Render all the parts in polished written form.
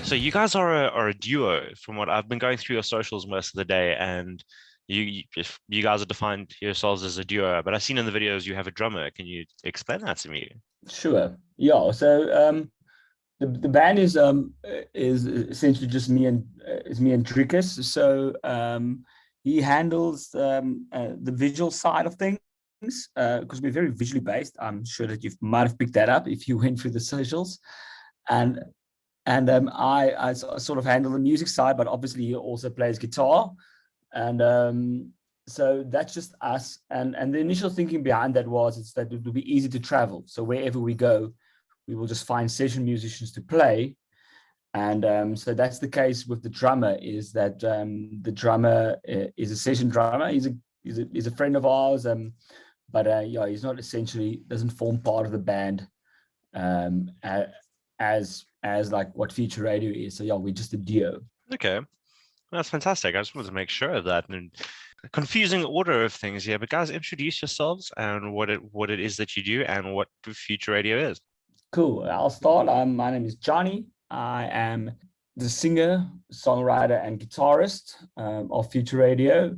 So you guys are a duo from what I've been going through your socials most of the day, and if you guys have defined yourselves as a duo, but I've seen in the videos you have a drummer. Can you explain that to me? Sure. Yeah. So the band is essentially just me and is me and Drickus. So he handles the visual side of things because we're very visually based. I'm sure that you might have picked that up if you went through the socials, and I sort of handle the music side, but obviously he also plays guitar, and so that's just us. And the initial thinking behind that was it's that it would be easy to travel. So wherever we go, we will just find session musicians to play. And so that's the case with the drummer. Is that the drummer is a session drummer. He's a friend of ours. But yeah, he's not essentially doesn't form part of the band um, as like what Future Radio is. So yeah, we're just a duo. Okay, that's fantastic. I just wanted to make sure of that. And confusing order of things here, but guys, introduce yourselves and what it is that you do and what Future Radio is. Cool. I'll start. My name is Johnny. I am the singer, songwriter, and guitarist of Future Radio.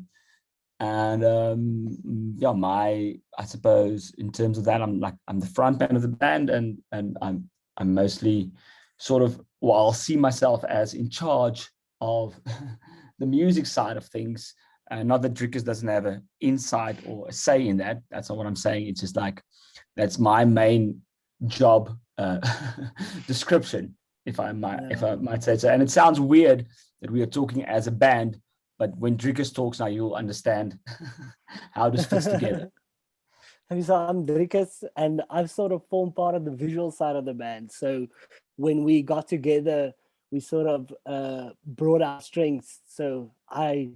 And yeah, I suppose in terms of that, I'm the front man of the band, and I'm mostly sort of, well, I'll see myself as in charge of the music side of things. Not that Drickers doesn't have an insight or a say in that. That's not what I'm saying. It's just like that's my main job description, if I might say so. And it sounds weird that we are talking as a band, but when Drickers talks now, you'll understand how this fits together. So I'm Drikas, and I've sort of formed part of the visual side of the band. So when we got together, we sort of brought our strengths. So I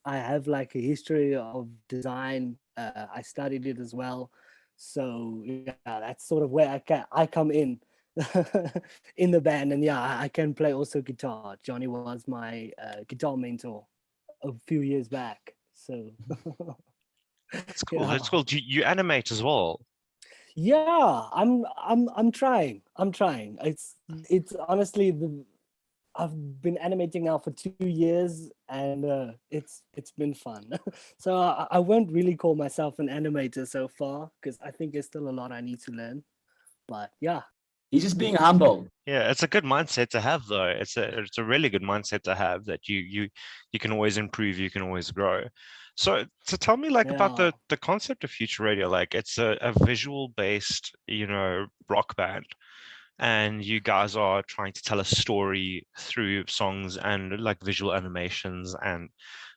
have like a history of design. I studied it as well. So yeah, that's sort of where I come in in the band. And yeah, I can play also guitar. Johnny was my guitar mentor a few years back. So That's cool. yeah. That's cool. Do you animate as well? Yeah, I'm trying. I'm trying. It's honestly the I've been animating now for 2 years, and it's been fun. So I won't really call myself an animator so far because I think there's still a lot I need to learn. But yeah. He's just being humble. Yeah, it's a good mindset to have though. It's a really good mindset to have that you can always improve, you can always grow. So tell me like about Yeah. the concept of Future Radio. Like it's a visual based, rock band, and you guys are trying to tell a story through songs and like visual animations and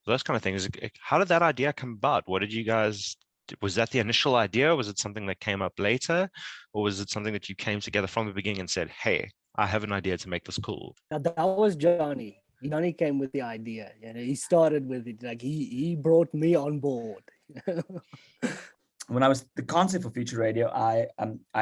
those kind of things. How did that idea come about? What did you guys, was that the initial idea? Was it something that came up later? Or was it something that you came together from the beginning and said, hey, I have an idea to make this cool? Now, that was Johnny. Johnny came with the idea. He started with it. Like he brought me on board. When I was the concept for Future Radio, I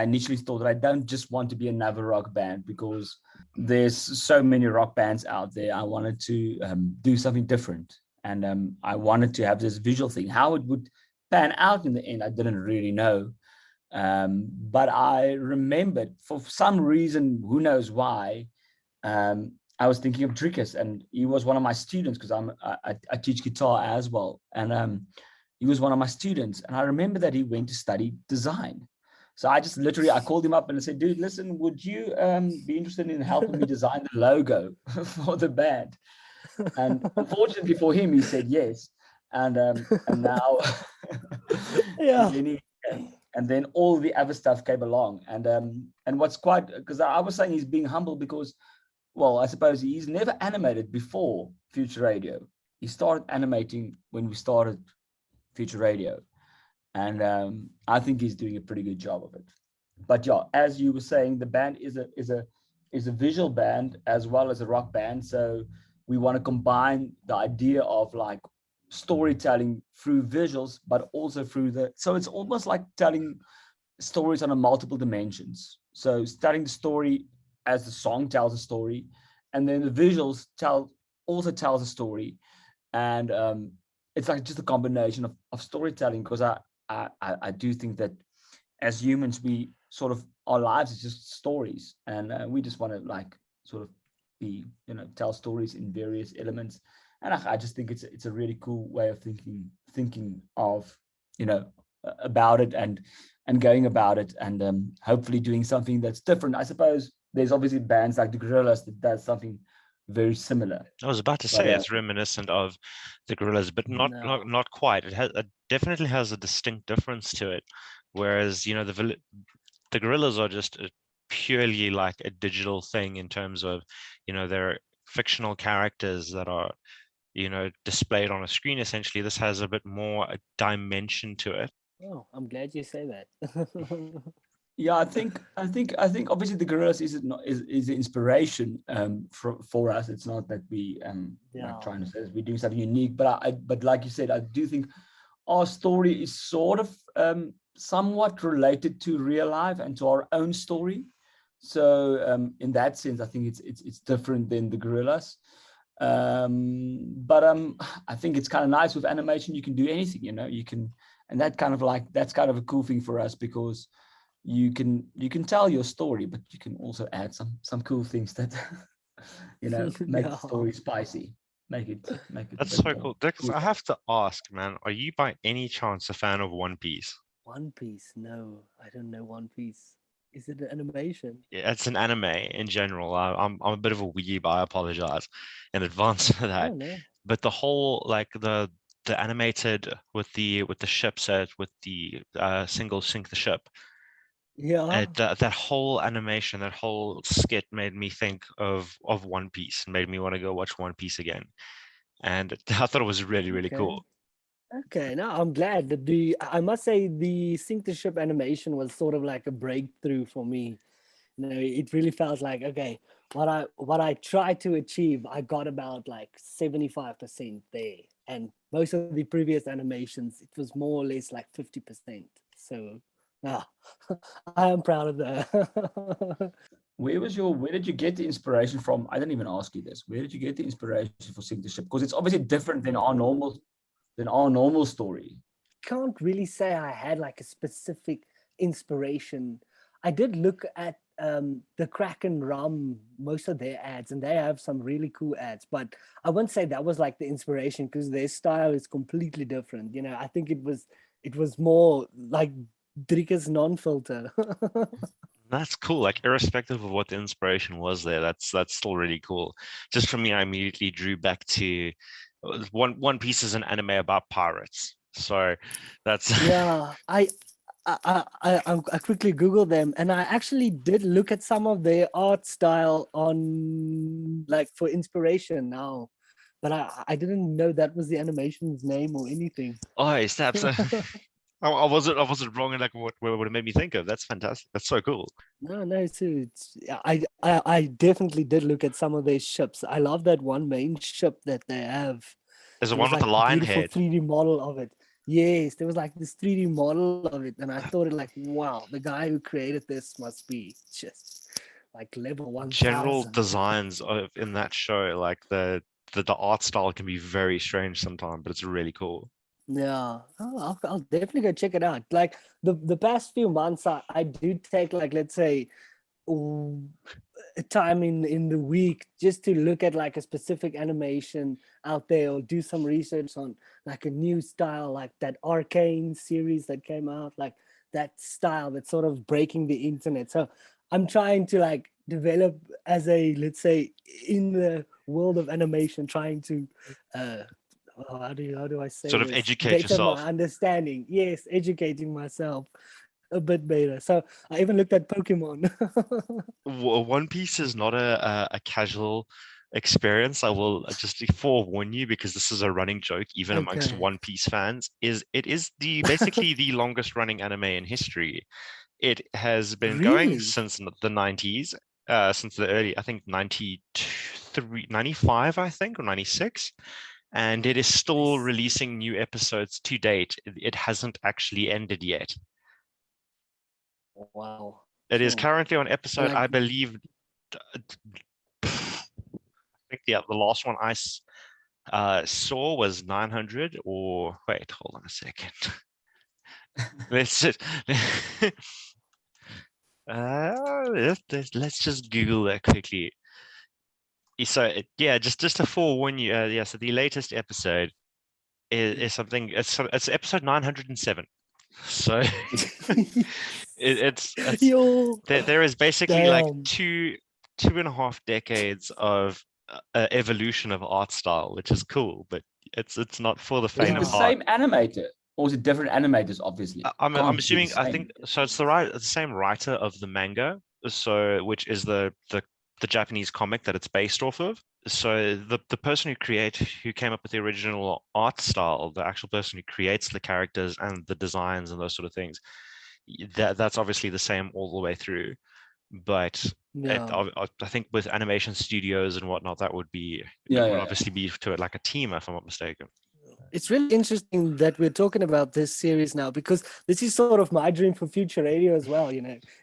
initially thought that I don't just want to be another rock band because there's so many rock bands out there. I wanted to do something different, and I wanted to have this visual thing. How it would pan out in the end, I didn't really know. But I remembered for some reason, who knows why, I was thinking of Drickus, and he was one of my students because I teach guitar as well, and he was one of my students, and I remember that he went to study design. So I just literally I called him up and I said, "Dude, listen, would you be interested in helping me design the logo for the band?" And unfortunately for him, he said yes. And now, Yeah. and then all the other stuff came along. And what's quite because I was saying he's being humble because, well, I suppose he's never animated before Future Radio. He started animating when we started Future Radio, and I think he's doing a pretty good job of it. But yeah, as you were saying, the band is a visual band as well as a rock band. So we want to combine the idea of like storytelling through visuals, but also through so it's almost like telling stories on a multiple dimensions. So telling the story as the song tells a story, and then the visuals also tells a story, and it's like just a combination of storytelling because I do think that as humans we sort of our lives is just stories, and we just want to like sort of be, tell stories in various elements. And I just think it's a really cool way of thinking of, about it and going about it, and hopefully doing something that's different. I suppose there's obviously bands like the Gorillaz that does something very similar. I was about to say it's reminiscent of the Gorillaz, but not quite. It definitely has a distinct difference to it. Whereas, the Gorillaz are just purely like a digital thing in terms of, they're fictional characters that are, displayed on a screen. Essentially, this has a bit more a dimension to it. Oh, I'm glad you say that. Yeah, I think obviously the Gorillaz is the inspiration for us. It's not that we like trying to say we're doing something unique, but like you said, I do think our story is sort of somewhat related to real life and to our own story. So in that sense, I think it's different than the Gorillaz. But I think it's kind of nice with animation. You can do anything, you can, and that's kind of a cool thing for us, because you can tell your story, but you can also add some cool things that make the story spicy, make it That's so cool. Dix, I have to ask, man, are you by any chance a fan of One Piece? One Piece? No, I don't know One Piece. Is it an animation? Yeah, it's an anime in general. I'm a bit of a weeb. I apologize in advance for that. Oh, no. But the whole the animated with the ship set with the single sink the ship. Yeah. That whole animation, that whole skit made me think of One Piece and made me want to go watch One Piece again. And I thought it was really, really cool. Okay, now I'm glad that I must say the sink the ship animation was sort of like a breakthrough for me. It really felt like, okay, what I tried to achieve, I got about like 75% there. And most of the previous animations, it was more or less like 50%. So I am proud of that. Where did you get the inspiration from? I didn't even ask you this. Where did you get the inspiration for Sink the Ship? Because it's obviously different than our normal story. Can't really say I had like a specific inspiration. I did look at the Kraken Rum, most of their ads, and they have some really cool ads, but I wouldn't say that was like the inspiration, because their style is completely different. I think it was more like Drieke's non-filter. That's cool. Like, irrespective of what the inspiration was there, that's still really cool. Just for me, I immediately drew back to One Piece is an anime about pirates. So that's yeah. I quickly Googled them, and I actually did look at some of their art style on like for inspiration now, but I didn't know that was the animation's name or anything. Oh, snaps. I wasn't wrong in like what it made me think of. That's fantastic. That's so cool. No, too. I definitely did look at some of their ships. I love that one main ship that they have. There's the one with the lion head. 3D model of it. Yes, there was like this 3D model of it, and I thought it like, wow, the guy who created this must be just like level 1,000. General designs in that show, like the art style can be very strange sometimes, but it's really cool. Yeah, I'll definitely go check it out. Like the past few months, I do take like, let's say, time in the week just to look at like a specific animation out there, or do some research on like a new style, like that Arcane series that came out, like that style that's sort of breaking the internet. So I'm trying to like develop as a, let's say, in the world of animation, trying to how do I say sort of this? educate yourself. My understanding. Yes, educating myself a bit better. So I even looked at Pokemon. One Piece is not a casual experience. I will just forewarn you, because this is a running joke even amongst One Piece fans. It is basically the longest running anime in history. It has been going since the 90s, since the early, I think 93, 95, I think, or 96. And it is still releasing new episodes to date. It hasn't actually ended yet. Wow. It is currently on episode, I believe, I think the last one I saw was 900, or wait, hold on a second. let's just Google that quickly. Yeah, just to forewarn you, yeah. So the latest episode is something. It's episode 907. So it's Yo, there is basically like damn. two and a half decades of evolution of art style, which is cool, but it's not for the Is faint it the of heart. same animator, or is it different animators? Obviously, I'm can't be the assuming. I same. think so. It's the same writer of the manga, so which is the Japanese comic that it's based off of. So the person who came up with the original art style, the actual person who creates the characters and the designs and those sort of things, that's obviously the same all the way through. But Yeah. I think with animation studios and whatnot, Yeah, it would yeah, yeah. obviously be to it like a team, if I'm not mistaken. It's really interesting that we're talking about this series now because this is sort of my dream for future radio as well.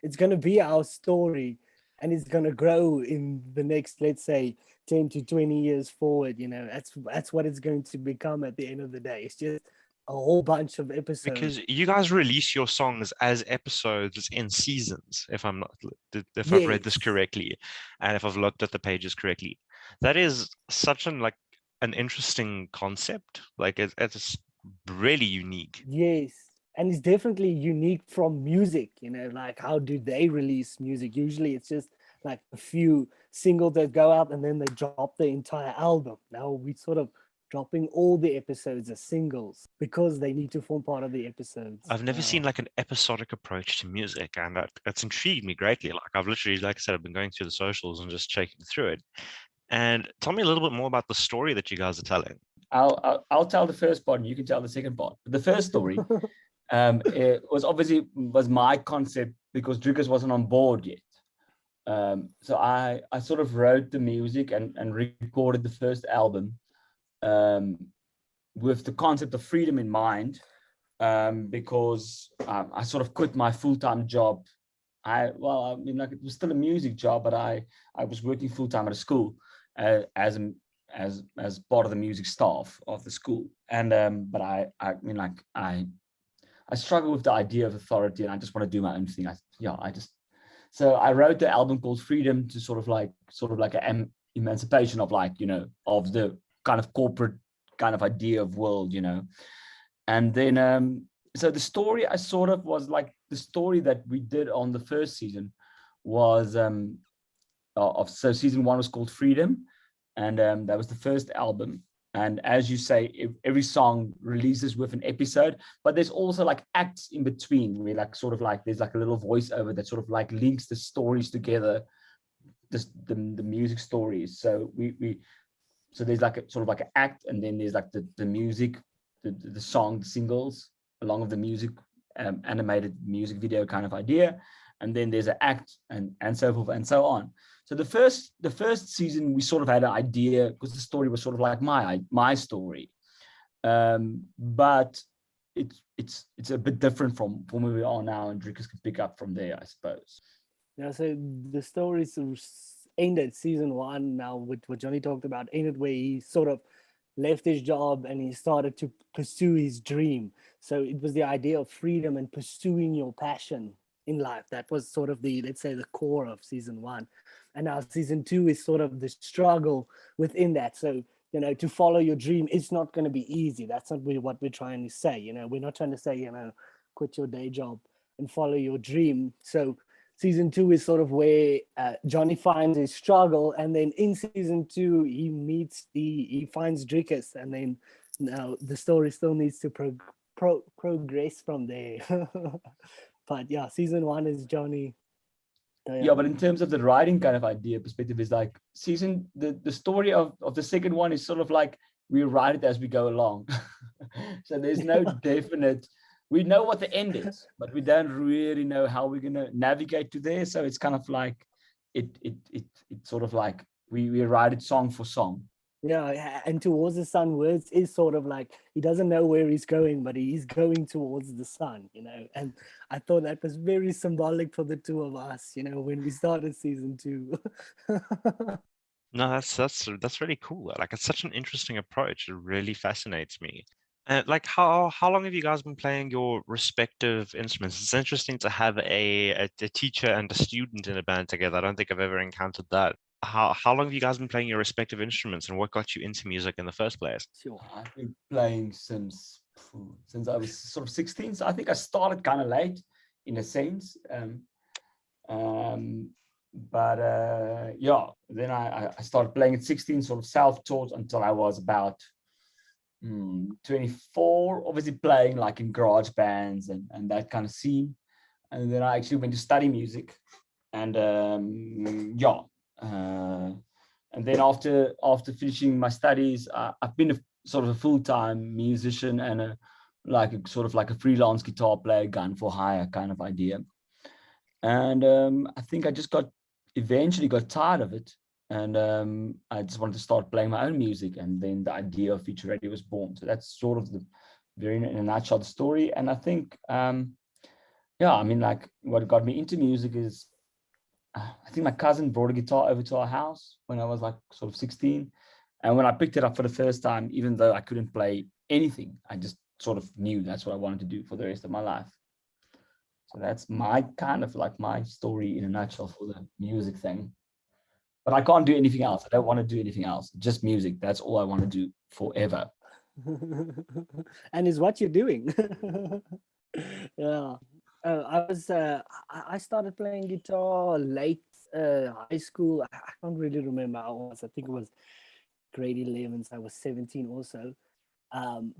It's going to be our story and it's going to grow in the next, let's say, 10 to 20 years forward. That's what it's going to become at the end of the day. It's just a whole bunch of episodes. Because you guys release your songs as episodes in seasons, if I've read this Yes. correctly, and if I've looked at the pages correctly. That is such an interesting concept. Like it's really unique. Yes. And it's definitely unique from music, like how do they release music? Usually it's just like a few singles that go out and then they drop the entire album. Now we sort of dropping all the episodes as singles because they need to form part of the episodes. I've never seen like an episodic approach to music, and that's intrigued me greatly. Like I've literally, like I said, I've been going through the socials and just checking through it. And tell me a little bit more about the story that you guys are telling. I'll tell the first part, and you can tell the second part. But the first story, it was my concept because Drukas wasn't on board yet. So I sort of wrote the music and recorded the first album with the concept of freedom in mind, because I sort of quit my full-time job. Like it was still a music job, but I was working full-time at a school as part of the music staff of the school. And but I struggle with the idea of authority, and I just want to do my own thing. So I wrote the album called Freedom to sort of like an emancipation of of the kind of corporate kind of idea of world, And then so the story I sort of was like the story that we did on the first season was so season 1 was called Freedom, and that was the first album. And as you say, every song releases with an episode, but there's also like acts in between. We like sort of like there's like a little voiceover that sort of like links the stories together, the music stories. So so there's like a sort of like an act, and then there's like the music, the song, the singles, along with the music, animated music video kind of idea, and then there's an act and so forth and so on. So the first season we sort of had an idea because the story was sort of like my story, but it's a bit different from where we are now, and Drickers can pick up from there, I suppose. Yeah, so the stories ended season 1 now with what Johnny talked about, ended where he sort of left his job and he started to pursue his dream. So it was the idea of freedom and pursuing your passion in life. That was sort of let's say the core of season 1. And now season 2 is sort of the struggle within that. So, to follow your dream, it's not going to be easy. That's not really what we're trying to say. We're not trying to say, quit your day job and follow your dream. So season 2 is sort of where Johnny finds his struggle, and then in season 2 he finds Drickus, and then now the story still needs to progress from there. But yeah, season 1 is Johnny. Yeah, but in terms of the writing kind of idea perspective, is like the story of the second one is sort of like we write it as we go along. So there's no definite. We know what the end is, but we don't really know how we're gonna navigate to there. So it's kind of like it's sort of like we write it song for song. Yeah, and towards the sun words is sort of like he doesn't know where he's going, but he's going towards the sun, And I thought that was very symbolic for the two of us, when we started season 2. No, that's really cool. Like it's such an interesting approach. It really fascinates me. And like how long have you guys been playing your respective instruments? It's interesting to have a teacher and a student in a band together. I don't think I've ever encountered that. how long have you guys been playing your respective instruments, and what got you into music in the first place? Sure. I've been playing since I was sort of 16. So I think I started kind of late in a sense. But yeah, then I started playing at 16, sort of self-taught until I was about 24, obviously playing like in garage bands and that kind of scene. And then I actually went to study music. And yeah, and then after finishing my studies, I've been sort of a full-time musician and sort of like a freelance guitar player, gun for hire kind of idea. And I think I just eventually got tired of it, and I just wanted to start playing my own music, and then the idea of Future Radio was born. So that's sort of the very in a nutshell the story. And I think yeah, I mean, like, what got me into music is I think my cousin brought a guitar over to our house when I was like sort of 16. And when I picked it up for the first time, even though I couldn't play anything, I just sort of knew that's what I wanted to do for the rest of my life. So that's my kind of like my story in a nutshell for the music thing. But I can't do anything else. I don't want to do anything else. Just music. That's all I want to do forever. And is what you're doing. Yeah. I started playing guitar late high school. I can't really remember how it was. I think it was grade 11, so I was 17 also.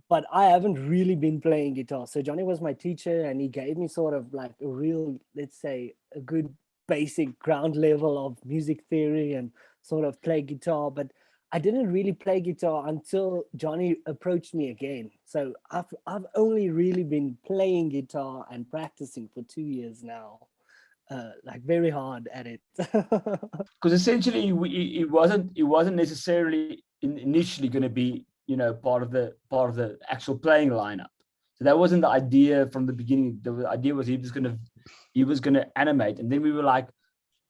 But I haven't really been playing guitar. So Johnny was my teacher, and he gave me sort of like a real, let's say, a good basic ground level of music theory and sort of play guitar. But I didn't really play guitar until Johnny approached me again. So I've only really been playing guitar and practicing for 2 years now. Like very hard at it. Because essentially it wasn't necessarily initially going to be, you know, part of the actual playing lineup. So that wasn't the idea from the beginning. The idea was he was gonna animate, and then we were like,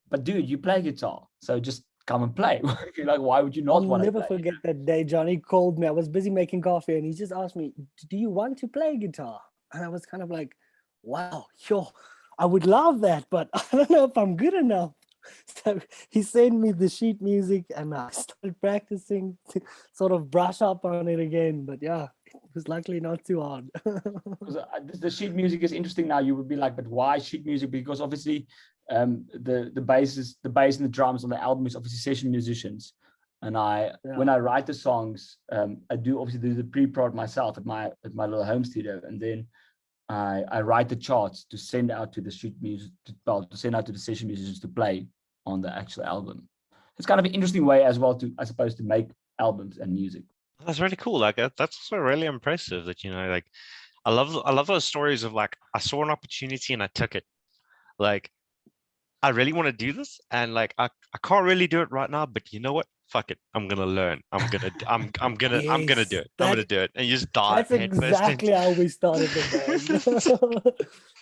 but dude, you play guitar, so just come and play. Like, why would you not I'll want to never play? forget that day Johnny called me. I was busy making coffee, and he just asked me, "Do you want to play guitar?" And I was kind of like, "Wow, sure, I would love that, but I don't know if I'm good enough." So he sent me the sheet music, and I started practicing to sort of brush up on it again. But yeah, it was luckily not too hard. Because the sheet music is interesting now. You would be like, but why sheet music? Because obviously, the bass and the drums on the album is obviously session musicians, and when I write the songs, I do obviously do the pre-prod myself at my little home studio, and then I write the charts to send out to the sheet music, to send out to the session musicians to play on the actual album. It's kind of an interesting way as well to, I suppose, to make albums and music. That's really cool. Like that's also really impressive that, you know, like I love those stories of like I saw an opportunity and I took it. Like I really want to do this, and like I can't really do it right now, but you know what? Fuck it. I'm gonna learn. I'm gonna do Yes, it. I'm gonna do it. And you just dive that's headfirst into exactly how we started the band.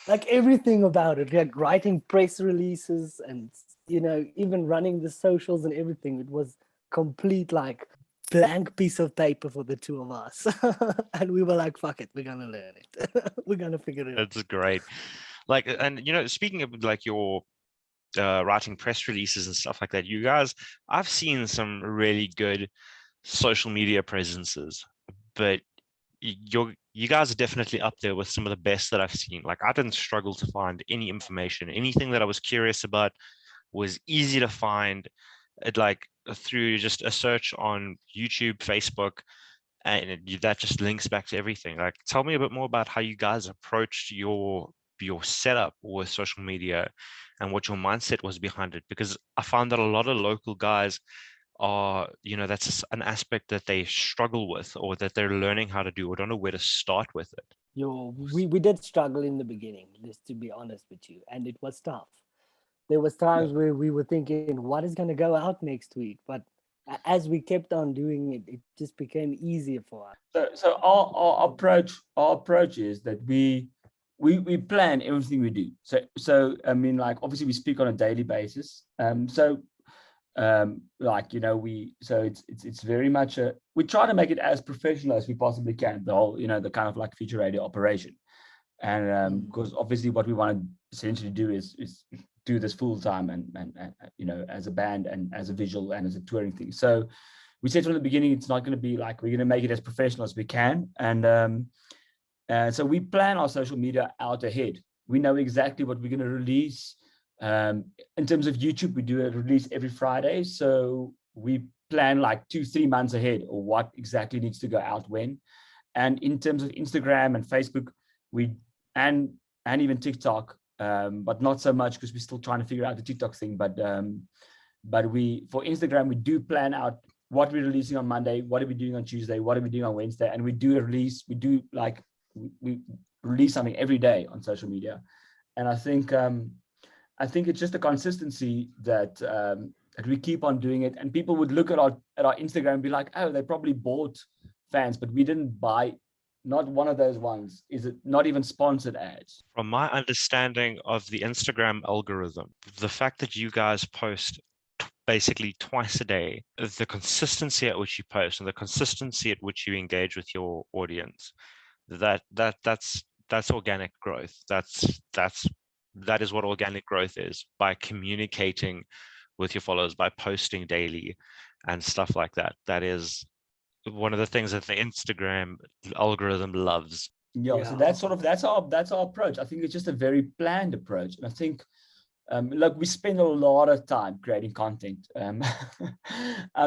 Like everything about it, like writing press releases and, you know, even running the socials and everything. It was complete like blank piece of paper for the two of us. And we were like, fuck it, we're gonna learn it. We're gonna figure it out. It's great. Like, and you know, speaking of like your writing press releases and stuff like that, you guys, I've seen some really good social media presences, but you guys are definitely up there with some of the best that I've seen. Like I didn't struggle to find any information. Anything that I was curious about was easy to find. It like through just a search on YouTube, Facebook, and that just links back to everything. Like tell me a bit more about how you guys approached your setup with social media and what your mindset was behind it, because I found that a lot of local guys are, you know, that's an aspect that they struggle with or that they're learning how to do or don't know where to start with it. We did struggle in the beginning, just to be honest with you, and it was tough. There was times where we were thinking, what is going to go out next week? But as we kept on doing it, it just became easier for us. So our approach is that we plan everything we do. So I mean, like obviously we speak on a daily basis. Like, you know, it's very much we try to make it as professional as we possibly can, the whole, you know, the kind of like Future Radio operation. And because obviously what we want to essentially do is do this full time and as a band and as a visual and as a touring thing. So we said from the beginning, it's not going to be like, we're going to make it as professional as we can. And so we plan our social media out ahead. We know exactly what we're going to release. In terms of YouTube, we do a release every Friday. So we plan like 2-3 months ahead, or what exactly needs to go out when. And in terms of Instagram and Facebook, and even TikTok, but not so much because we're still trying to figure out the TikTok thing. But we, for Instagram, we do plan out what we're releasing on Monday, what are we doing on Tuesday, what are we doing on Wednesday, and we release something every day on social media. And I think it's just a consistency that we keep on doing it, and people would look at our Instagram and be like, oh, they probably bought fans, but we didn't buy. Not one of those ones. Is it not even sponsored ads? From my understanding of the Instagram algorithm, the fact that you guys post basically twice a day, the consistency at which you post and the consistency at which you engage with your audience, that's organic growth. That is what organic growth is, by communicating with your followers, by posting daily and stuff like that. That is one of the things that the Instagram algorithm loves. Yeah, so that's our approach. I think it's just a very planned approach, and I think look, we spend a lot of time creating content. I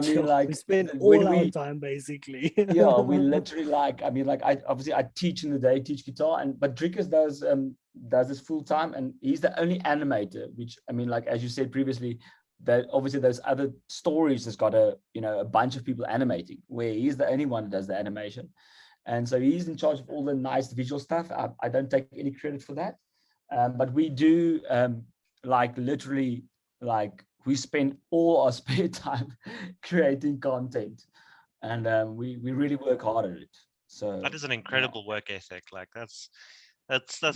mean, like, we spend all our time basically. Yeah, we literally I teach in the day, teach guitar, but Drickus does this full time, and he's the only animator. Which, I mean, like, as you said previously, that obviously those other stories has got a bunch of people animating, where he's the only one that does the animation. And so he's in charge of all the nice visual stuff. I don't take any credit for that. But we do, literally, we spend all our spare time creating content. And we really work hard at it. So that is an incredible work ethic. Like, that's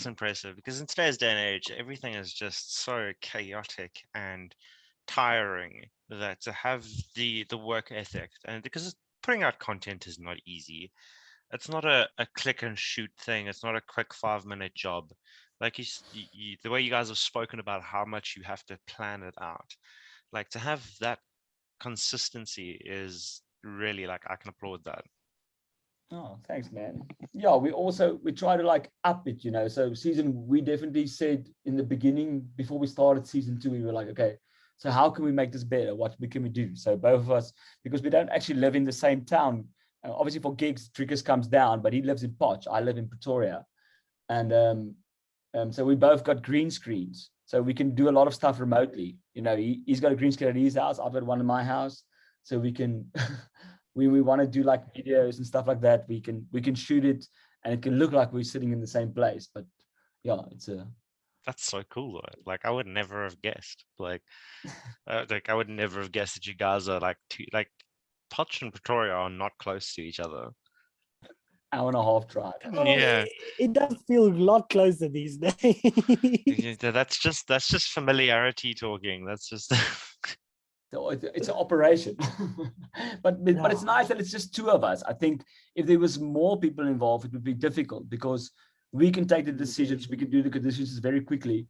impressive, because in today's day and age, everything is just so chaotic and tiring, that to have the work ethic, and because putting out content is not easy. It's not a click and shoot thing. It's not a quick 5-minute job. Like, the way you guys have spoken about how much you have to plan it out, like, to have that consistency is really, like, I can applaud that. Oh, thanks, man. Yeah, we try to up it, So we definitely said in the beginning, before we started season 2, we were like, okay, so how can we make this better? What can we do? So both of us, because we don't actually live in the same town. Obviously for gigs, Drickus comes down, but he lives in Potch. I live in Pretoria. And so we both got green screens. So we can do a lot of stuff remotely. He's got a green screen at his house. I've got one in my house. So we can, we want to do videos and stuff like that. We can shoot it, and it can look like we're sitting in the same place. But yeah, that's so cool though. Like, I would never have guessed. I would never have guessed that you guys are Potch and Pretoria are not close to each other. Hour-and-a-half drive. Yeah, it does feel a lot closer these days. That's just familiarity talking. That's just So it's an operation. but it's nice that it's just two of us. I think if there was more people involved, it would be difficult, because we can take the decisions, we can do the conditions very quickly,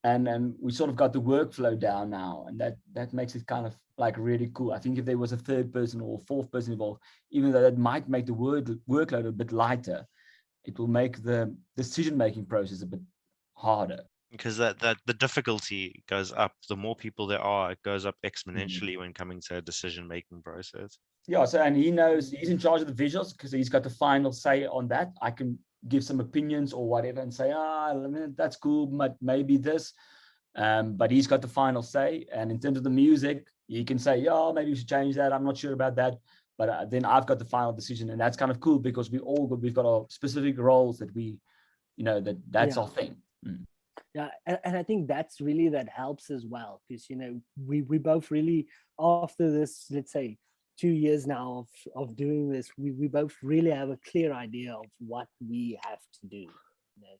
and we sort of got the workflow down now, and that makes it kind of really cool. I think if there was a third person or a fourth person involved, even though that might make the workload a bit lighter, it will make the decision-making process a bit harder. Because that the difficulty goes up. The more people there are, it goes up exponentially when coming to a decision-making process. Yeah, so, and he knows he's in charge of the visuals, because he's got the final say on that. I can give some opinions or whatever and say, that's cool, but maybe this. But he's got the final say. And in terms of the music, he can say, yeah, maybe we should change that. I'm not sure about that. But then I've got the final decision, and that's kind of cool, because we've got our specific roles that that's our thing. Yeah, and I think that's really, that helps as well, because we both really, after this, let's say 2 years now of doing this, we both really have a clear idea of what we have to do.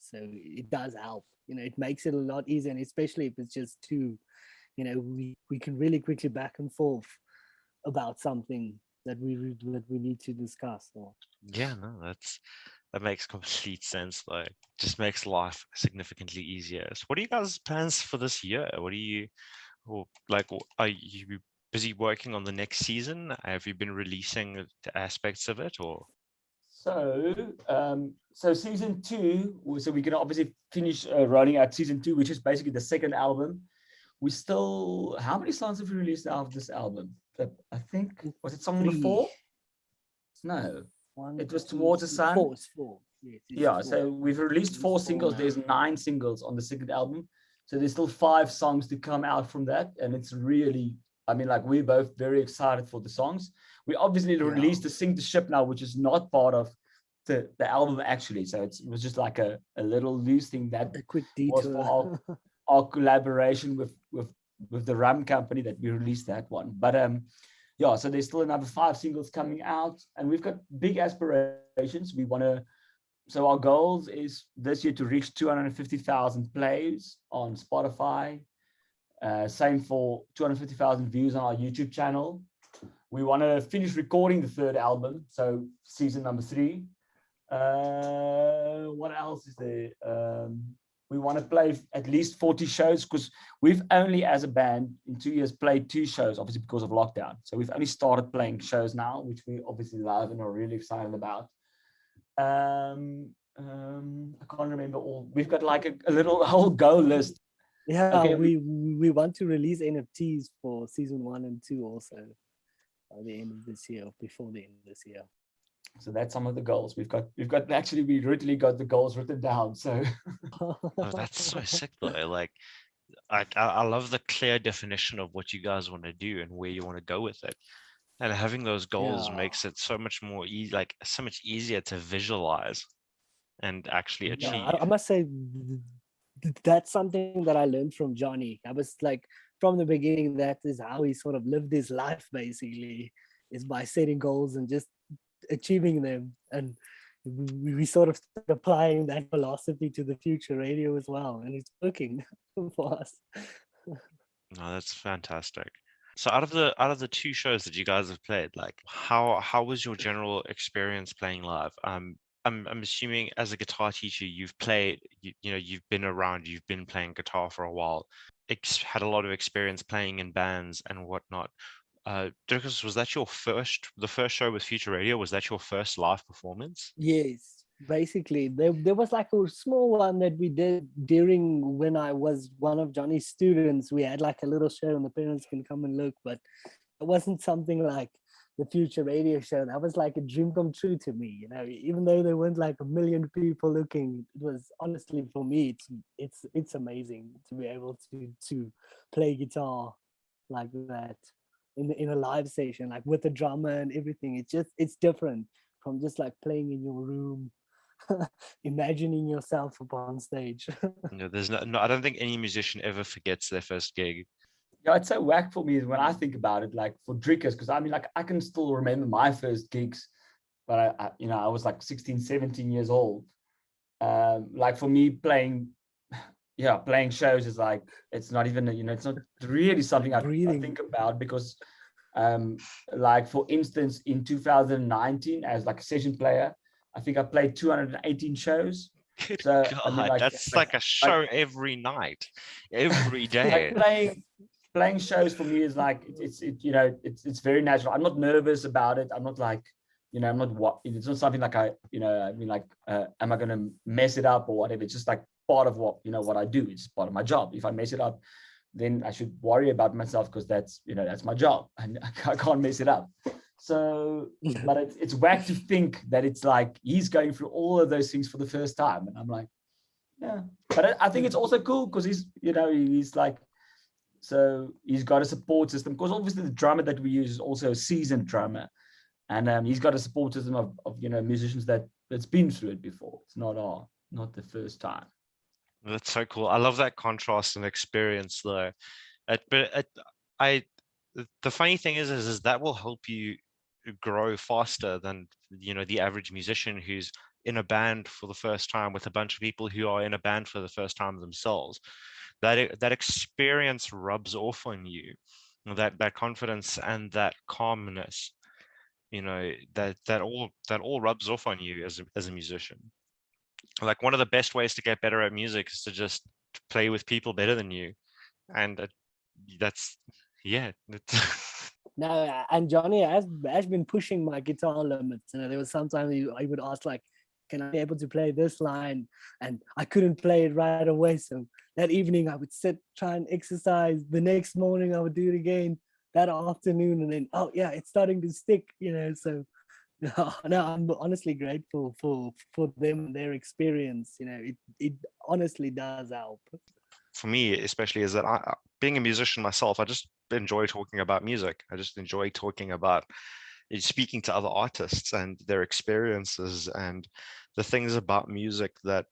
So it does help. It makes it a lot easier, and especially if it's just two, we can really quickly back and forth about something that we need to discuss. Yeah, no, That makes complete sense, though. Just makes life significantly easier. So what are you guys' plans for this year? What are you, or like, are you busy working on the next season? Have you been releasing the aspects of it, or? So season 2, so we're gonna obviously finish rolling out season 2, which is basically the second album. We still, how many songs have we released out of this album? I think, was it song number 4? No, it was Towards the Sun. 4 is 4. Yes, Yeah, 4. so we've released 4 singles. now. There's 9 singles on the second album. So there's still 5 songs to come out from that. And it's really, I mean, like, we're both very excited for the songs. We obviously released the Sing the Ship now, which is not part of the album actually. So it was just like a little loose thing that A quick was detour. for our collaboration with the rum company that we released that one. But yeah, so there's still another 5 singles coming out, and we've got big aspirations. We want to, so our goals is this year to reach 250,000 plays on Spotify. Same for 250,000 views on our YouTube channel. We want to finish recording the 3rd album, so season number 3. What else is there? We want to play at least 40 shows, because we've only, as a band, in 2 years played 2 shows, obviously because of lockdown. So we've only started playing shows now, which we obviously love and are really excited about. I can't remember all. We've got like a whole goal list. Yeah, Okay. we want to release NFTs for season 1 and 2 also by the end of this year, before the end of this year. So that's some of the goals we've got. Actually, we literally got the goals written down. So Oh, that's so sick, though. Like, I love the clear definition of what you guys want to do and where you want to go with it. And having those goals makes it so much more easy, like so much easier to visualize and actually achieve. I must say that's something that I learned from Johnny. I was like, from the beginning, that is how he sort of lived his life, basically, is by setting goals and just achieving them. And we sort of started applying that philosophy to the future radio as well, and it's working for us. No, that's fantastic. So out of the 2 shows that you guys have played, like how was your general experience playing live? I'm assuming as a guitar teacher, you've played, you've been around, you've been playing guitar for a while, had a lot of experience playing in bands and whatnot. Dirkus, was that the first show with Future Radio? Was that your first live performance? Yes, basically there was like a small one that we did during when I was one of Johnny's students. We had like a little show and the parents can come and look, but it wasn't something like the Future Radio show. That was like a dream come true to me, even though there weren't like a million people looking. It was, honestly, for me, it's amazing to be able to play guitar like that in a live station, like with the drummer and everything. It's different from just like playing in your room, imagining yourself up on stage. There's no, I don't think any musician ever forgets their first gig. yeah, it's so whack for me when I think about it. Like for Drickers, because I mean, like, I can still remember my first gigs, but I was like 16, 17 years old. Like for me, playing shows is like, it's not even it's not really something I think about, because like for instance, in 2019, as like a session player, I think I played 218 shows. Good So God, I mean, like, that's like a show every night, every day. Like playing shows for me is like, it's very natural. I'm not nervous about it. I'm not like, I'm not it's not something like I mean, like, am I going to mess it up or whatever? It's just like part of what I do. It's part of my job. If I mess it up, then I should worry about myself, because that's my job and I can't mess it up. So, but it's whack to think that it's like he's going through all of those things for the first time, and I'm like, yeah. But I think it's also cool because he's like, so he's got a support system, because obviously the drummer that we use is also a seasoned drummer, and he's got a support system of musicians that's been through it before. It's not the first time. That's so cool. I love that contrast and experience, though. The funny thing is that will help you grow faster than the average musician who's in a band for the first time with a bunch of people who are in a band for the first time themselves. That experience rubs off on you, that confidence and that calmness. that all rubs off on you as a musician. Like, one of the best ways to get better at music is to just play with people better than you, and that's yeah. No, and Johnny has been pushing my guitar limits. There was sometimes I would ask like, "Can I be able to play this line?" And I couldn't play it right away. So that evening I would sit, try and exercise. The next morning I would do it again. That afternoon, and then oh yeah, it's starting to stick. So no, I'm honestly grateful for them and their experience. It honestly does help. For me, especially, is that being a musician myself, I just enjoy talking about music. I just enjoy talking about speaking to other artists and their experiences and the things about music that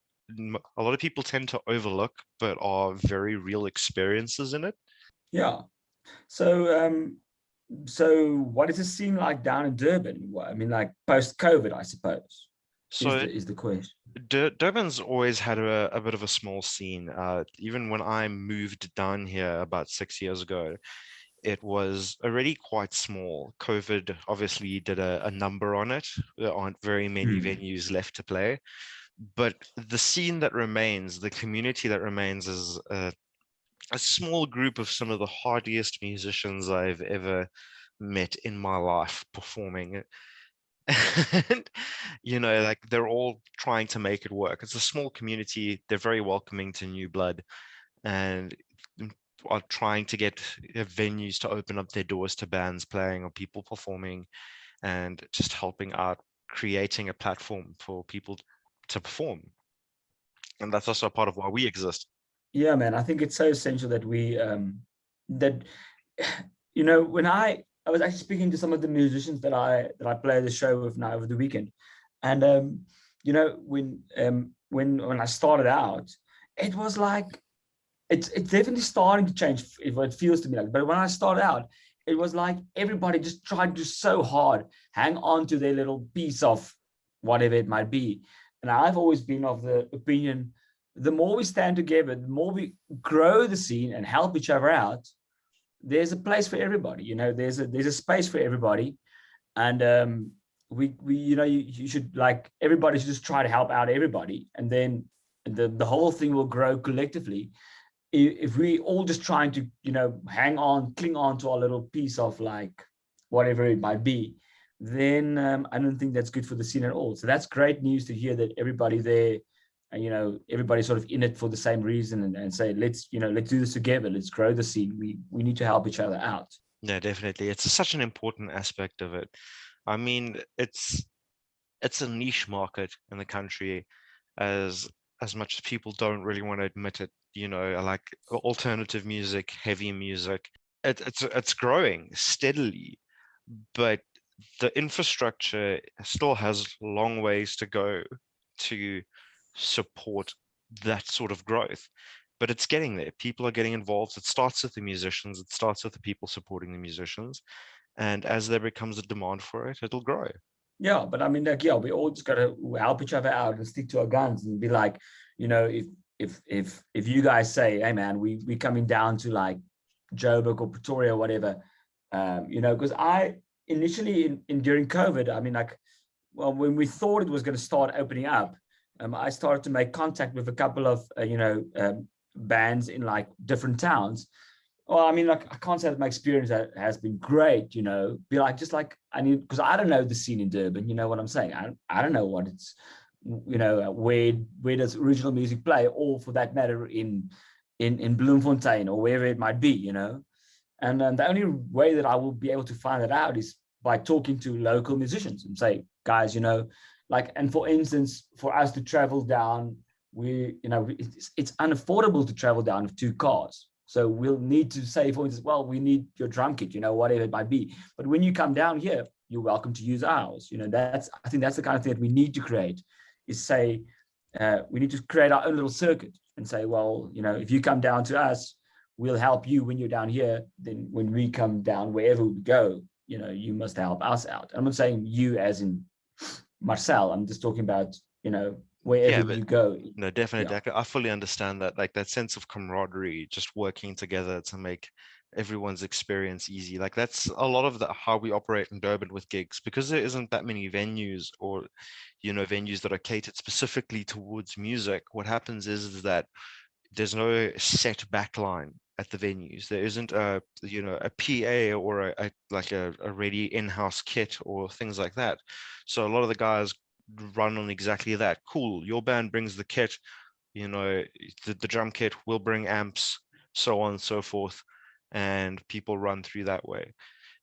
a lot of people tend to overlook, but are very real experiences in it. Yeah. So what is the scene like down in Durban? I mean, like post-COVID, I suppose, So is the question. Durban's always had a bit of a small scene. Even when I moved down here about 6 years ago, it was already quite small. COVID obviously did a number on it. There aren't very many venues left to play. But the scene that remains, the community that remains, is a small group of some of the hardiest musicians I've ever met in my life performing. And like, they're all trying to make it work. It's a small community. They're very welcoming to new blood, and are trying to get venues to open up their doors to bands playing or people performing, and just helping out, creating a platform for people to perform. And that's also a part of why we exist. Yeah, man, I think it's so essential that we that when I was actually speaking to some of the musicians that I play the show with now over the weekend, and when I started out, it was like it's definitely starting to change. It feels to me like, but when I started out, it was like everybody just tried to so hard hang on to their little piece of whatever it might be. And I've always been of the opinion, the more we stand together, the more we grow the scene and help each other out, there's a place for everybody. There's a space for everybody. And we you should, like, everybody should just try to help out everybody, and then the whole thing will grow collectively. If we all just trying to cling on to our little piece of, like, whatever it might be, then I don't think that's good for the scene at all. So that's great news to hear that everybody there, everybody's sort of in it for the same reason, and say, let's do this together, let's grow the scene. We need to help each other out. Yeah, definitely. It's such an important aspect of it. I mean, it's a niche market in the country, as much as people don't really want to admit it. Like alternative music, heavy music. It's growing steadily, but the infrastructure still has long ways to go to support that sort of growth. But it's getting there. People are getting involved. It starts with the musicians. It starts with the people supporting the musicians. And as there becomes a demand for it, it'll grow. Yeah, but I mean, like, yeah, we all just gotta help each other out and stick to our guns and be like, if you guys say, hey man, we coming down to, like, Joburg or Pretoria or whatever, because I initially during COVID, I mean, like, well, when we thought it was going to start opening up, I started to make contact with a couple of bands in, like, different towns. Well, I mean, like, I can't say that my experience has been great, be like, just like, I need, because I don't know the scene in Durban, you know what I'm saying? I don't know what it's, where does original music play, or for that matter, in Bloemfontein or wherever it might be, And the only way that I will be able to find that out is by talking to local musicians and say, guys, like, and for instance, for us to travel down, it's unaffordable to travel down with 2 cars. So we'll need to say, for instance, well, we need your drum kit, whatever it might be. But when you come down here, you're welcome to use ours. I think that's the kind of thing that we need to create, is say, we need to create our own little circuit and say, well, if you come down to us, we'll help you when you're down here. Then when we come down, wherever we go, you must help us out. I'm not saying you as in Marcel. I'm just talking about, wherever you go. No, definitely. Yeah. I fully understand that, like, that sense of camaraderie, just working together to make everyone's experience easy. Like that's a lot of how we operate in Durban with gigs, because there isn't that many venues or, venues that are catered specifically towards music. What happens is that there's no set backline at the venues. There isn't a PA or a ready in-house kit or things like that. So a lot of the guys run on exactly that. Cool, your band brings the kit, the drum kit, will bring amps, so on and so forth, and people run through that way.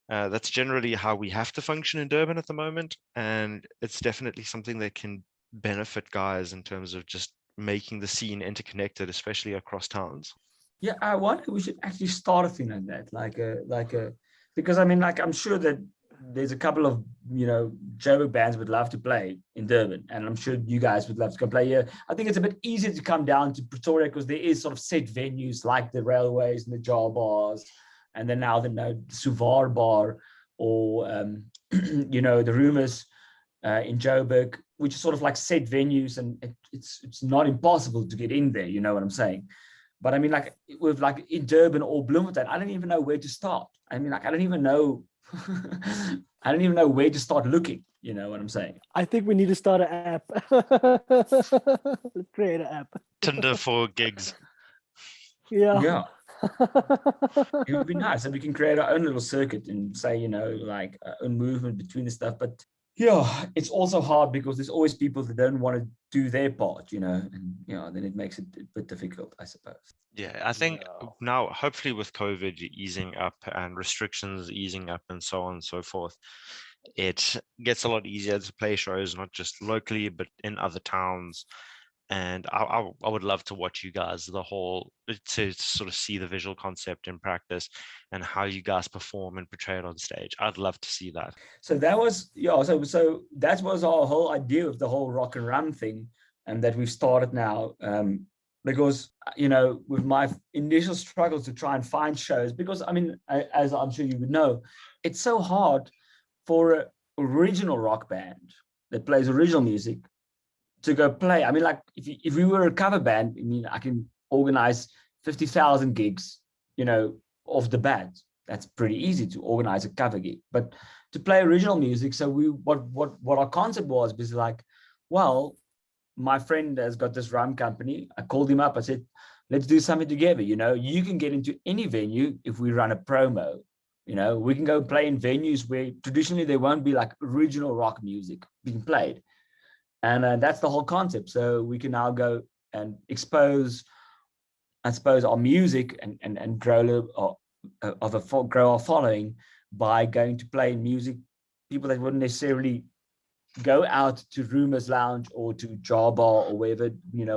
That's generally how we have to function in Durban at the moment, and it's definitely something that can benefit guys in terms of just making the scene interconnected, especially across towns. Yeah, I wonder we should actually start a thing like that, because I mean, like, I'm sure that there's a couple of Joburg bands would love to play in Durban, and I'm sure you guys would love to come play here. I think it's a bit easier to come down to Pretoria because there is sort of set venues like the Railways and the Jar Bars, and then now the Suvar Bar, or the Rumors in Joburg, which is sort of like set venues, and it's not impossible to get in there. You know what I'm saying? But I mean, like with like in Durban or Bloemfontein, I don't even know where to start. I mean, like I don't even know. I don't even know where to start looking. You know what I'm saying? I think we need to start an app. Let's create an app. Tinder for gigs. Yeah. It would be nice. And we can create our own little circuit and say, like a movement between the stuff. But yeah, it's also hard because there's always people that don't want to do their part, and then it makes it a bit difficult, I suppose. Yeah, I think now, hopefully with COVID easing up and restrictions easing up and so on and so forth, it gets a lot easier to play shows, not just locally, but in other towns. And I would love to watch you guys, to sort of see the visual concept in practice and how you guys perform and portray it on stage. I'd love to see that. So that was, so that was our whole idea of the whole rock and run thing, and that we've started now. Because, with my initial struggles to try and find shows, because I mean, as I'm sure you would know, it's so hard for an original rock band that plays original music to go play. I mean, like if we were a cover band, I mean, I can organize 50,000 gigs, of the band. That's pretty easy to organize a cover gig. But to play original music, so what our concept was like, well, my friend has got this rum company. I called him up. I said, let's do something together. You can get into any venue if we run a promo. We can go play in venues where traditionally there won't be like original rock music being played. And that's the whole concept. So we can now go and expose, I suppose, our music and grow our following by going to play music, people that wouldn't necessarily go out to Rumors Lounge or to Jar Bar or wherever,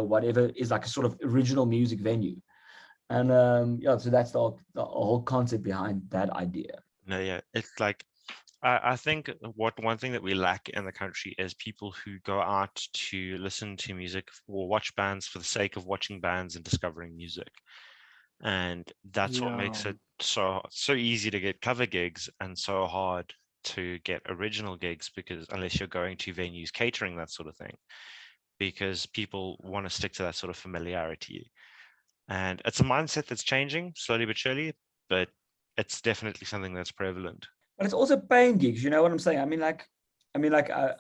whatever is like a sort of original music venue. And so that's the whole concept behind that idea. No, yeah, it's like, I think one thing that we lack in the country is people who go out to listen to music or watch bands for the sake of watching bands and discovering music. And that's what makes it so easy to get cover gigs and so hard to get original gigs, because unless you're going to venues catering that sort of thing, because people want to stick to that sort of familiarity. And it's a mindset that's changing slowly but surely, but it's definitely something that's prevalent. But it's also paying gigs, you know what I'm saying? I mean,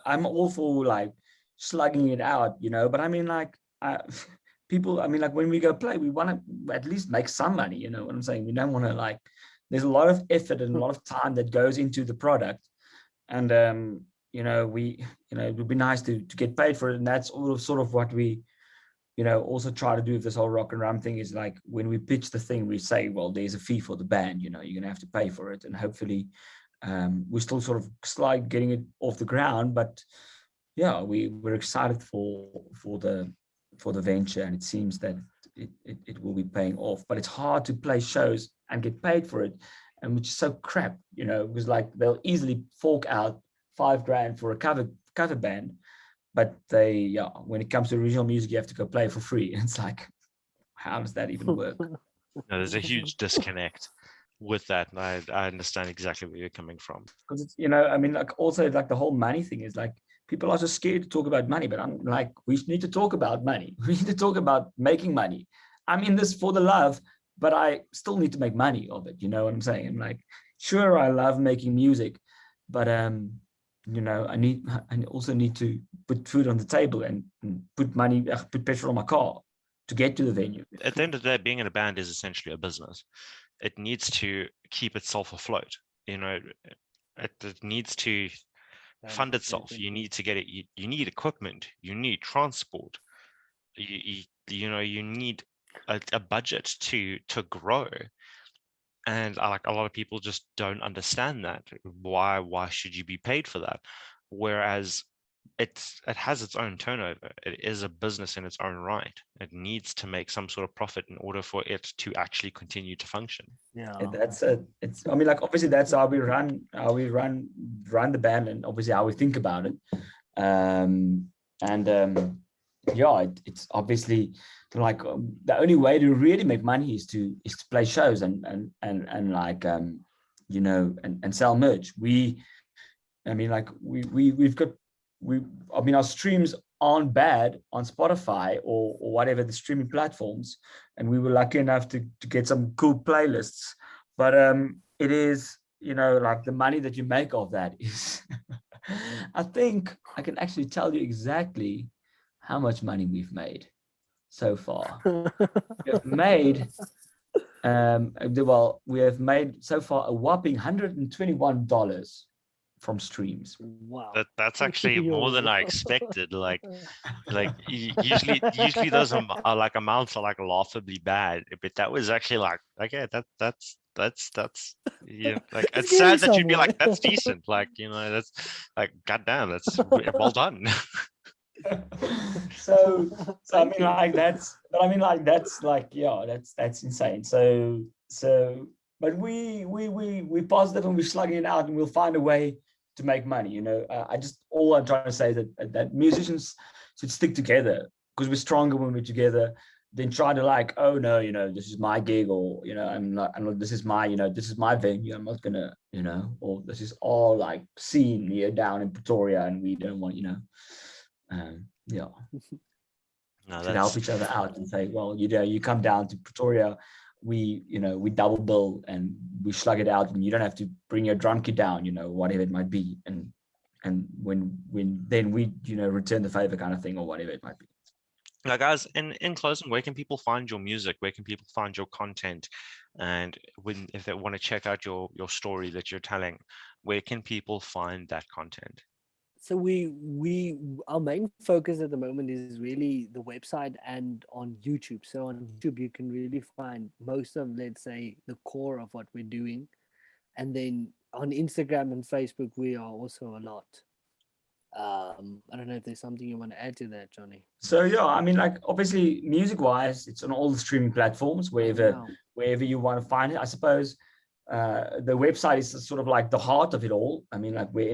I'm all for like slugging it out, but I mean, like, people, I mean, like when we go play, we want to at least make some money, you know what I'm saying? We don't want to, like, there's a lot of effort and a lot of time that goes into the product. And, it would be nice to get paid for it. And that's all sort of what we, also try to do with this whole rock and rum thing, is like when we pitch the thing, we say, well, there's a fee for the band, you're going to have to pay for it. And hopefully we're still sort of slide getting it off the ground, but yeah, we're excited for the venture, and it seems that it will be paying off. But it's hard to play shows and get paid for it, and which is so crap, because like they'll easily fork out $5,000 for a cover band, but when it comes to original music, you have to go play for free. And it's like, how does that even work? No, there's a huge disconnect with that, and I understand exactly where you're coming from. Because it's, I mean, like also like the whole money thing is like, people are just scared to talk about money, but I'm like, we need to talk about money. We need to talk about making money. I'm in this for the love. but I still need to make money of it. You know what I'm saying? I'm like, sure, I love making music, but you know, I also need to put food on the table and put money, put petrol on my car to get to the venue. At the end of the day, being in a band is essentially a business. It needs to keep itself afloat. You know, it needs to fund itself. You need to get it. You need equipment. You need transport. You know, you need a budget to grow. And like a lot of people just don't understand that. Why should you be paid for that? Whereas it has its own turnover. It is a business in its own right. It needs to make some sort of profit in order for it to actually continue to function. Yeah. And that's it's, I mean, like, obviously that's how we run the band, and obviously how we think about it. Yeah, it's obviously like the only way to really make money is to play shows and like you know, and sell merch. I mean, like we've got I mean, our streams aren't bad on Spotify or whatever the streaming platforms, and we were lucky enough to get some cool playlists. But it is, you know, like the money that you make of that is I think I can actually tell you exactly how much money we've made so far. We have made we have made so far a whopping $121 from streams. Wow. That's actually more than I expected. Like usually those are like amounts are like laughably bad, but that was actually like, okay, that's yeah, like it's sad that you'd be like, that's decent, like, you know, that's like, goddamn, that's well done. so I mean, like, that's like, yeah, that's insane. So but we positive, and we're slugging it out, and we'll find a way to make money. You know, all I'm trying to say is that musicians should stick together, because we're stronger when we're together. Then try to like, oh no, you know, this is my gig, or, you know, I'm not, this is my, you know, this is my venue, I'm not gonna, you know, or this is all like scene here down in Pretoria, and we don't want, you know, yeah, No, to help each other out and say, well, you know, you come down to Pretoria, we, you know, we double bill and we slug it out, and you don't have to bring your drum kit down, you know, whatever it might be, and when then we, you know, return the favor kind of thing, or whatever it might be. Now, guys, in closing, where can people find your music? Where can people find your content? And if they want to check out your story that you're telling, where can people find that content? So our main focus at the moment is really the website and on YouTube. So on YouTube, you can really find most of, let's say, the core of what we're doing. And then on Instagram and Facebook, we are also a lot. I don't know if there's something you want to add to that, Johnny. So yeah, I mean, like, obviously music wise, it's on all the streaming platforms, wherever you want to find it. I suppose the website is sort of like the heart of it all. I mean, like, where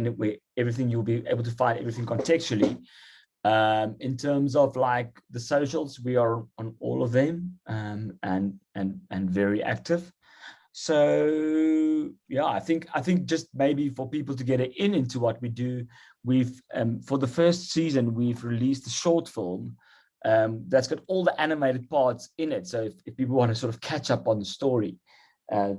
everything, you'll be able to find everything contextually. In terms of like the socials, we are on all of them, and very active. So yeah, I think just maybe for people to get into what we do, we've for the first season we've released a short film that's got all the animated parts in it. So if people want to sort of catch up on the story to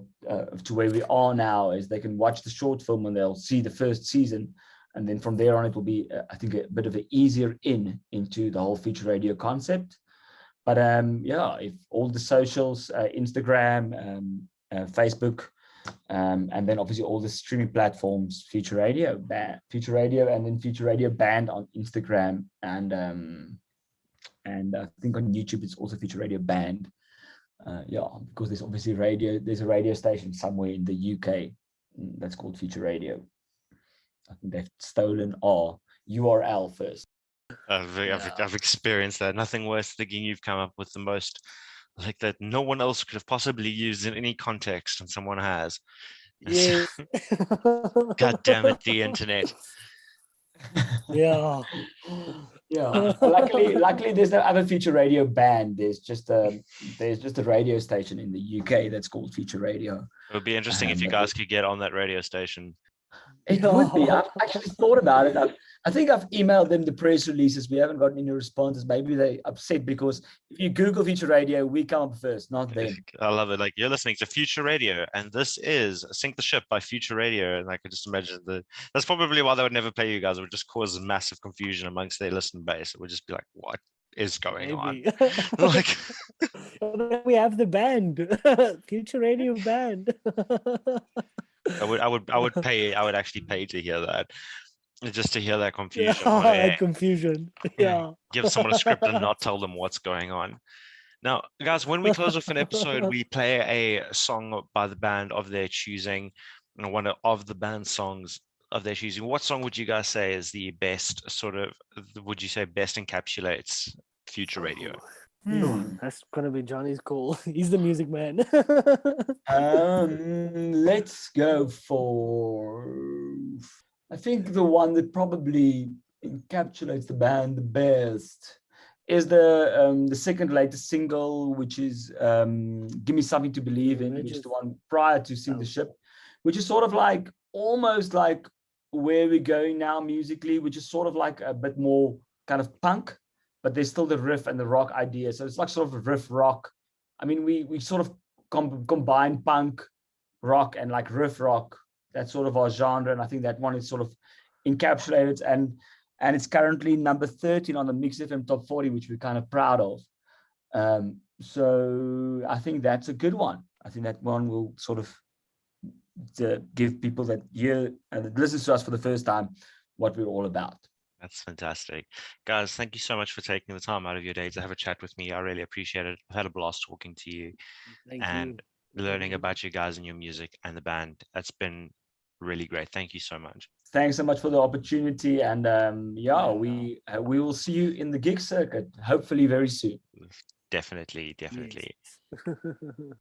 where we are now, is they can watch the short film and they'll see the first season, and then from there on it will be I think a bit of an easier into the whole Future Radio concept. But yeah, if all the socials, Instagram, Facebook, and then obviously all the streaming platforms, Future Radio, and then Future Radio Band on Instagram, and I think on YouTube it's also Future Radio Band. Yeah, because there's obviously there's a radio station somewhere in the UK that's called Future Radio. I think they've stolen our URL first. I've experienced that. Nothing worse thinking you've come up with the most, like, that no one else could have possibly used in any context, and someone has. Yes. God damn it, the internet. Yeah. Yeah. Luckily, there's no other Future Radio Band. There's just a radio station in the UK that's called Future Radio. It would be interesting if you guys could get on that radio station. It would be. I've actually thought about it. I think I've emailed them the press releases. We haven't gotten any responses. Maybe they upset because if you Google Future Radio, we come up first, not them. I love it. Like, you're listening to Future Radio, and this is Sink the Ship by Future Radio. And I could just imagine that's probably why they would never play you guys. It would just cause massive confusion amongst their listener base. It would just be like, what is going on? Like, we have the band, Future Radio band. I would actually pay to hear that. Just to hear that confusion. Yeah, confusion. Yeah. Give someone a script and not tell them what's going on. Now, guys, when we close off an episode, we play a song by the band of their choosing, one of the band songs of their choosing. What song would you guys say is the best would you say best encapsulates Future Radio? That's gonna be Johnny's call. He's the music man. Let's go for, I think the one that probably encapsulates the band the best is the second latest single, which is Give Me Something to Believe In, which is the one prior to Sink the Ship, which is sort of like almost like where we're going now musically, which is sort of like a bit more kind of punk, but there's still the riff and the rock idea. So it's like sort of a riff rock. I mean, we sort of combine punk, rock, and like riff rock. That's sort of our genre, and I think that one is sort of encapsulated, and it's currently number 13 on the Mix FM Top 40, which we're kind of proud of. So I think that's a good one. I think that one will sort of give people that hear and that listens to us for the first time what we're all about. That's fantastic. Guys, thank you so much for taking the time out of your day to have a chat with me. I really appreciate it. I've had a blast talking to you and learning about you guys and your music and the band. That's been really great. Thank you so much. Thanks so much for the opportunity, and we will see you in the gig circuit hopefully very soon. Definitely. Yes.